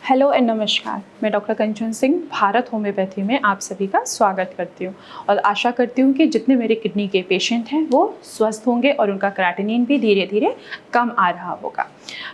Hello and नमस्कार। मैं doctor कंचन Singh Bharat homeopathy में आप सभी का स्वागत करती हूँ और आशा करती हूँ कि जितने मेरे किडनी के पेशेंट हैं वो स्वस्थ होंगे और उनका क्रेटिनिन भी धीरे धीरे कम आ रहा होगा।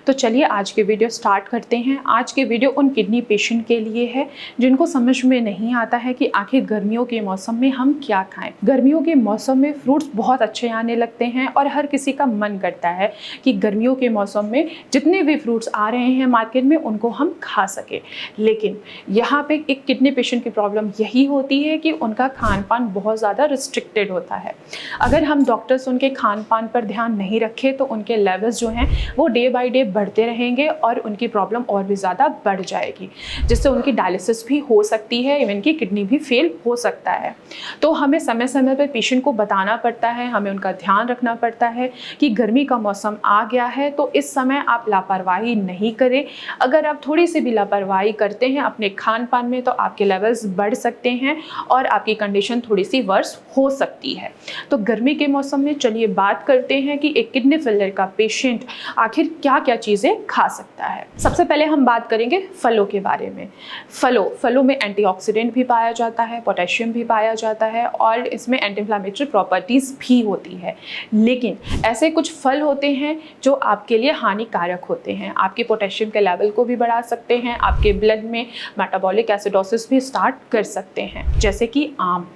तो चलिए आज के वीडियो स्टार्ट करते हैं। आज के वीडियो उन किडनी पेशेंट के लिए है जिनको समझ में नहीं आता है कि आखिर गर्मियों के मौसम में हम क्या खाएं। गर्मियों के मौसम में फ्रूट्स बहुत अच्छे आने लगते हैं और हर किसी का मन करता है कि गर्मियों के मौसम में जितने भी फ्रूट्स आ रहे हैं मार्केट में उनको हम खा सके। लेकिन यहाँ पे एक किडनी पेशेंट की प्रॉब्लम यही होती है कि उनका खान पान बहुत ज़्यादा रिस्ट्रिक्टेड होता है। अगर हम डॉक्टर्स उनके खान पान पर ध्यान नहीं रखें तो उनके लेवल्स जो हैं वो डे बाय डे बढ़ते रहेंगे और उनकी प्रॉब्लम और भी ज़्यादा बढ़ जाएगी, जिससे उनकी डायलिसिस भी हो सकती है, इवन की किडनी भी फेल हो सकता है। तो हमें समय समय पर पेशेंट को बताना पड़ता है, हमें उनका ध्यान रखना पड़ता है कि गर्मी का मौसम आ गया है तो इस समय आप लापरवाही नहीं करें। अगर आप थोड़ी सी भी लापरवाही करते हैं अपने खान पान में तो आपके लेवल्स बढ़ सकते हैं और आपकी कंडीशन थोड़ी सी वर्स हो सकती है। तो गर्मी के मौसम में चलिए बात करते हैं कि एक किडनी फेलियर का पेशेंट आखिर क्या क्या चीज़ें खा सकता है। सबसे पहले हम बात करेंगे फलों के बारे में। फलों में एंटीऑक्सीडेंट भी पाया जाता है, पोटेशियम भी पाया जाता है और इसमें एंटी इन्फ्लेमेटरी प्रॉपर्टीज़ भी होती है। लेकिन ऐसे कुछ फल होते हैं जो आपके लिए हानिकारक होते हैं, आपके पोटेशियम के लेवल को भी बढ़ा सकते हैं, आपके ब्लड में मेटाबॉलिक एसिडोसिस भी स्टार्ट कर सकते हैं। जैसे कि आम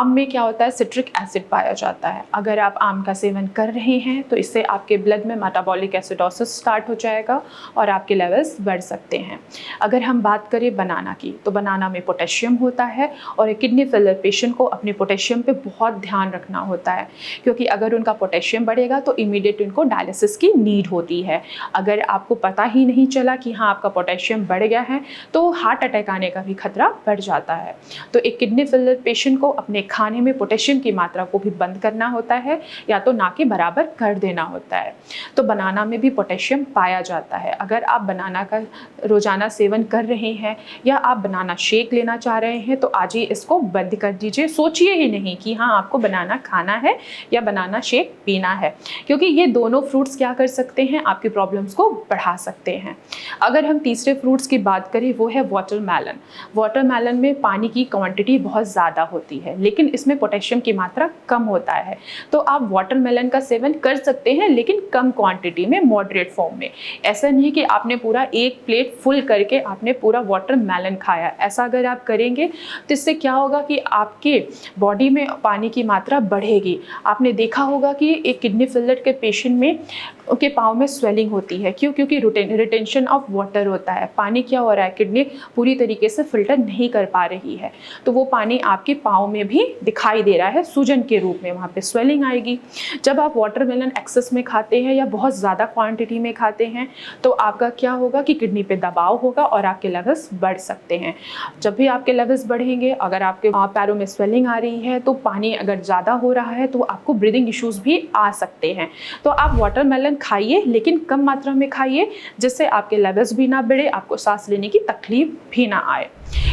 में क्या होता है, सिट्रिक एसिड पाया जाता है। अगर आप आम का सेवन कर रहे हैं तो इससे आपके ब्लड में मेटाबॉलिक एसिडोसिस स्टार्ट हो जाएगा और आपके लेवल्स बढ़ सकते हैं। अगर हम बात करें बनाना की तो बनाना में पोटेशियम होता है और एक किडनी फेलियर पेशेंट को अपने पोटेशियम पे बहुत ध्यान रखना होता है, क्योंकि अगर उनका पोटेशियम बढ़ेगा तो इमीडिएट उनको डायलिसिस की नीड होती है। अगर आपको पता ही नहीं चला कि हाँ आपका पोटेशियम बढ़ गया है तो हार्ट अटैक आने का भी खतरा बढ़ जाता है। तो एक किडनी फेलियर पेशेंट को अपने खाने में पोटेशियम की मात्रा को भी बंद करना होता है या तो ना के बराबर कर देना होता है। तो बनाना में भी पोटेशियम पाया जाता है। अगर आप बनाना का रोजाना सेवन कर रहे हैं या आप बनाना शेक लेना चाह रहे हैं तो आज ही इसको बंद कर दीजिए। सोचिए ही नहीं कि हाँ आपको बनाना खाना है या बनाना शेक पीना है, क्योंकि ये दोनों फ्रूट्स क्या कर सकते हैं, आपकी प्रॉब्लम्स को बढ़ा सकते हैं। अगर हम तीसरे फ्रूट्स की बात करें वो है वाटरमेलन। वाटरमेलन में पानी की क्वांटिटी बहुत ज़्यादा होती है लेकिन इसमें पोटेशियम की मात्रा कम होता है। तो आप वाटरमेलन का सेवन कर सकते हैं लेकिन कम क्वांटिटी में, मॉडरेट फॉर्म में। ऐसा नहीं कि आपने पूरा एक प्लेट फुल करके आपने पूरा वाटरमेलन खाया। ऐसा अगर आप करेंगे तो इससे क्या होगा कि आपके बॉडी में पानी की मात्रा बढ़ेगी। आपने देखा होगा कि एक किडनी फेलियर के पेशेंट में उनके पाँव में स्वेलिंग होती है। क्यों? क्योंकि रिटेंशन ऑफ वाटर होता है। पानी क्या हो रहा है, किडनी पूरी तरीके से फिल्टर नहीं कर पा रही है तो वो पानी आपके पाँव में भी दिखाई दे रहा है, सूजन के रूप में वहाँ पे स्वेलिंग आएगी। जब आप वाटरमेलन एक्सेस में खाते हैं या बहुत ज़्यादा क्वांटिटी में खाते हैं तो आपका क्या होगा कि किडनी पे दबाव होगा और आपके लेवल्स बढ़ सकते हैं। जब भी आपके लेवल्स बढ़ेंगे, अगर आपके पैरों में स्वेलिंग आ रही है तो पानी अगर ज़्यादा हो रहा है तो आपको ब्रीदिंग इश्यूज़ भी आ सकते हैं। तो आप वाटरमेलन खाइए लेकिन कम मात्रा में खाइए, जिससे आपके लेवल्स भी ना बढ़े, आपको सांस लेने की तकलीफ भी ना आए।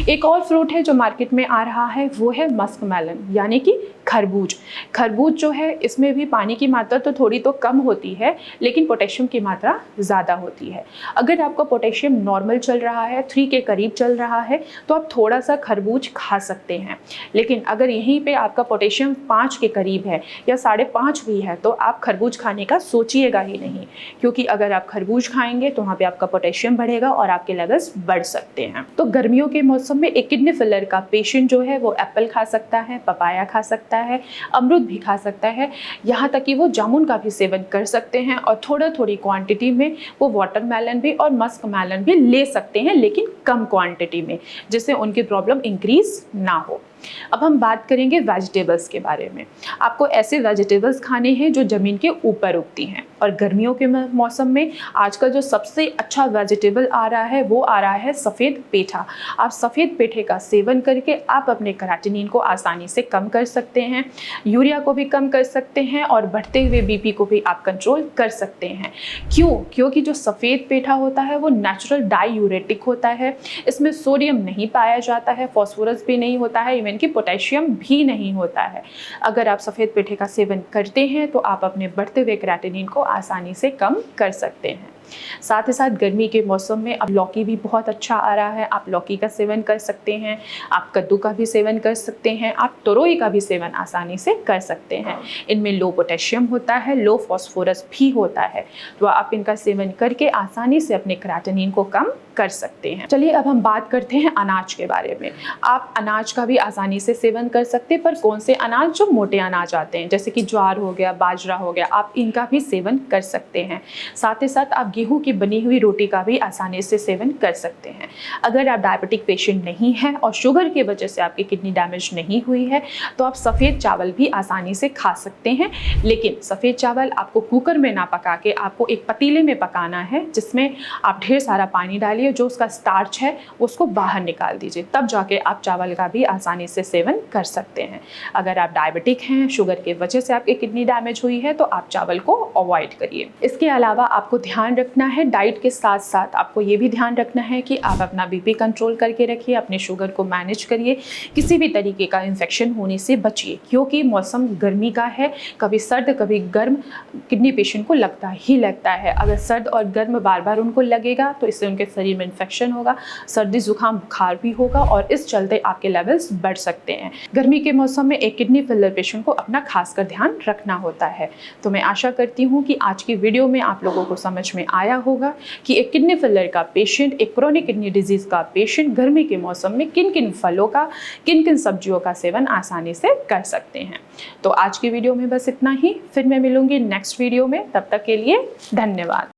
एक और फ्रूट है जो मार्केट में आ रहा है वो है मस्कमेलन, यानी कि खरबूज। खरबूज जो है इसमें भी पानी की मात्रा तो थोड़ी तो कम होती है लेकिन पोटेशियम की मात्रा ज़्यादा होती है। अगर आपका पोटेशियम नॉर्मल चल रहा है, 3 के करीब चल रहा है तो आप थोड़ा सा खरबूज खा सकते हैं। लेकिन अगर यहीं पे आपका पोटेशियम 5 के करीब है या 5.5 भी है तो आप खरबूज खाने का सोचिएगा ही नहीं, क्योंकि अगर आप खरबूज खाएंगे तो वहाँ पे आपका पोटेशियम बढ़ेगा और आपके लेवल्स बढ़ सकते हैं। तो गर्मियों के मौसम में एक किडनी फेलियर का पेशेंट जो है वो एप्पल खा सकता है, पपाया खा सकता है, अमरूद भी खा सकता है, यहाँ तक कि वो जामुन का भी सेवन कर सकते हैं और थोड़ी क्वांटिटी में वो वाटरमेलन भी और मस्कमेलन भी ले सकते हैं लेकिन कम क्वांटिटी में, जिससे उनकी प्रॉब्लम इंक्रीज ना हो। अब हम बात करेंगे वेजिटेबल्स के बारे में। आपको ऐसे वेजिटेबल्स खाने हैं जो ज़मीन के ऊपर उगती हैं और गर्मियों के मौसम में आजकल जो सबसे अच्छा वेजिटेबल आ रहा है वो आ रहा है सफ़ेद पेठा। आप सफ़ेद पेठे का सेवन करके आप अपने क्रेटिनिन को आसानी से कम कर सकते हैं, यूरिया को भी कम कर सकते हैं और बढ़ते हुए बीपी को भी आप कंट्रोल कर सकते हैं। क्यों? क्योंकि जो सफ़ेद पेठा होता है वो नेचुरल डाईयूरेटिक होता है। इसमें सोडियम नहीं पाया जाता है, फॉस्फोरस भी नहीं होता है, इनकी पोटेशियम भी नहीं होता है। अगर आप सफ़ेद पेठे का सेवन करते हैं तो आप अपने बढ़ते हुए क्रेटिनिन को आसानी से कम कर सकते हैं। साथ ही साथ गर्मी के मौसम में अब लौकी भी बहुत अच्छा आ रहा है, आप लौकी का सेवन कर सकते हैं, आप कद्दू का भी सेवन कर सकते हैं, आप तोरई का भी सेवन आसानी से कर सकते हैं। इनमें लो पोटेशियम होता है, लो फॉस्फोरस भी होता है, तो आप इनका सेवन करके आसानी से अपने क्रेटिनिन को कम कर सकते हैं। चलिए अब हम बात करते हैं अनाज के बारे में। आप अनाज का भी आसानी से सेवन कर सकते हैं, पर कौन से अनाज? जो मोटे अनाज आते हैं, जैसे कि ज्वार हो गया, बाजरा हो गया, आप इनका भी सेवन कर सकते हैं। साथ ही साथ आप गेहूं की बनी हुई रोटी का भी आसानी से सेवन कर सकते हैं। अगर आप डायबिटिक पेशेंट नहीं हैं और शुगर की वजह से आपकी किडनी डैमेज नहीं हुई है, तो आप सफ़ेद चावल भी आसानी से खा सकते हैं। लेकिन सफ़ेद चावल आपको कुकर में ना पका के आपको एक पतीले में पकाना है, जिसमें आप ढेर सारा पानी डालिए, जो उसका स्टार्च है उसको बाहर निकाल दीजिए, तब जाके आप चावल का भी आसानी से सेवन कर सकते हैं। अगर आप डायबिटिक हैं, शुगर की वजह से आपकी किडनी डैमेज हुई है, तो आप चावल को अवॉइड करिए। इसके अलावा आपको ध्यान रखना है, डाइट के साथ साथ आपको ये भी ध्यान रखना है कि आप अपना बीपी कंट्रोल करके रखिए, अपने शुगर को मैनेज करिए, किसी भी तरीके का इन्फेक्शन होने से बचिए, क्योंकि मौसम गर्मी का है, कभी सर्द कभी गर्म किडनी पेशेंट को लगता ही लगता है। अगर सर्द और गर्म बार बार उनको लगेगा तो इससे उनके शरीर में इन्फेक्शन होगा, सर्दी जुकाम बुखार भी होगा, और इस चलते आपके लेवल्स बढ़ सकते हैं। गर्मी के मौसम में एक किडनी फेलियर पेशेंट को अपना खासकर ध्यान रखना होता है। तो मैं आशा करती हूँ कि आज की वीडियो में आप लोगों को समझ में आया होगा कि एक किडनी फेलियर का पेशेंट, एक क्रोनिक किडनी डिजीज का पेशेंट गर्मी के मौसम में किन किन फलों का, किन किन सब्जियों का सेवन आसानी से कर सकते हैं। तो आज की वीडियो में बस इतना ही, फिर मैं मिलूंगी नेक्स्ट वीडियो में, तब तक के लिए धन्यवाद।